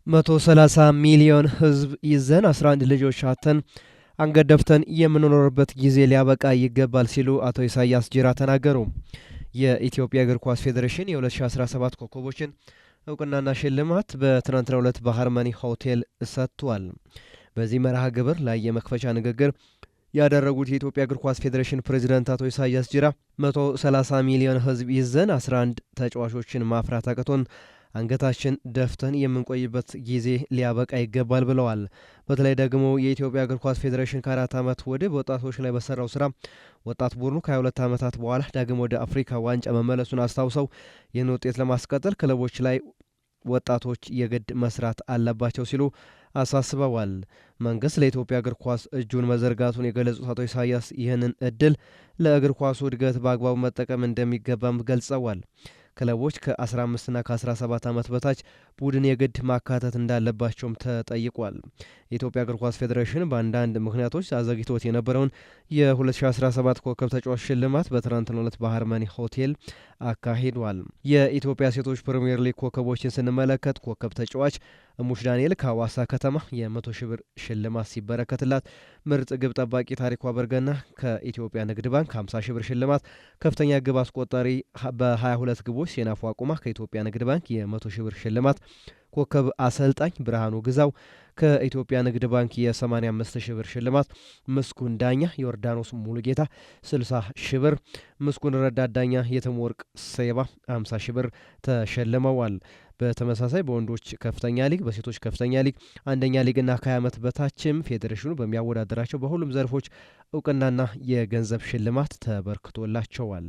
130 ሚሊዮን ህዝብ ይዘን 11 ልጆች አተን አንገት ደፍተን የምንኖርበት ጊዜ ሊያበቃ ይገባል ሲሉ አቶ ኢሳያስ ጅራ ተናገሩ። የኢትዮጵያ እግር ኳስ ፌዴሬሽን የ2017 ኮከቦችን እውቅናና ሽልማት በትናንትናው ዕለት በሃርመኒ ሆቴል ሰጥቷል። በዚህ መርሃ ግብር ላይ የመክፈቻ ንግግር ያደረጉት የኢትዮጵያ እግር ኳስ ፌዴሬሽን ፕሬዝዳንት አቶ ኢሳያስ ጅራ 130 ሚሊዮን ህዝብ ይዘን 11 ተጫዋቾችን ማፍራት አቅቶን አንገታችን ደፍተን የምንቆይበት ጊዜ ሊያበቃ ይገባል ብለዋል። በተለይ ደግሞ የኢትዮጵያ እግር ኳስ ፌዴሬሽን ከ4 ዓመት ወዲህ በወጣቶች ላይ በሰራው ስራ ወጣት ቡድኑ ከ22 ዓመታት በኋላ ዳግም ወደ አፍሪካ ዋንጫ መመለሱን አስታውሰው ይህን ውጤት ለማስቀጠል ክለቦች ላይ ወጣቶች የግድ መስራት አለባቸው ሲሉ አሳስበዋል። መንግስት ለኢትዮጵያ እግር ኳስ እጁን መዘርጋቱን የገለጹት አቶ ኢሳያስ ይህንን እድል ለእግር ኳሱ እድገት በአግባቡ መጠቀም እንደሚገባም ገልጸዋል። ክለቦች ከ15ና ከ17 ዓመት በታች ቡድን የግድ ማካተት እንዳለባቸውም ተጠይቋል። የኢትዮጵያ እግር ኳስ ፌዴሬሽን በአንዳንድ ምክንያቶች አዘግይቶት የነበረውን የ2017 ኮከብ ተጫዋች ሽልማት በትናንትናው ዕለት በሃርመኒ ሆቴል አካሂዷል። የኢትዮጵያ ሴቶች ፕሪሚየር ሊግ ኮከቦችን ስንመለከት ኮከብ ተጫዋች እሙሽ ዳንኤል ከሐዋሳ ከተማ የ100 ሺህ ብር ሽልማት ሲበረከትላት፣ ምርጥ ግብ ጠባቂ ታሪኳ በርገና ከኢትዮጵያ ንግድ ባንክ 50 ሺህ ብር ሽልማት፣ ከፍተኛ ግብ አስቆጣሪ በ22 ግቦች ሴናፉ አቁማ ከኢትዮጵያ ንግድ ባንክ የ100 ሺህ ብር ሽልማት፣ ኮከብ አሰልጣኝ ብርሃኑ ግዛው ከኢትዮጵያ ንግድ ባንክ የ85 ሺህ ብር ሽልማት፣ ምስኩን ዳኛ ዮርዳኖስ ሙሉጌታ 60 ሺህ ብር፣ ምስኩን ረዳት ዳኛ የትምወርቅ ሴባ 50 ሺህ ብር ተሸልመዋል። በተመሳሳይ በወንዶች ከፍተኛ ሊግ፣ በሴቶች ከፍተኛ ሊግ፣ አንደኛ ሊግና ከ20 ዓመት በታችም ፌዴሬሽኑ በሚያወዳደራቸው በሁሉም ዘርፎች እውቅናና የገንዘብ ሽልማት ተበርክቶላቸዋል።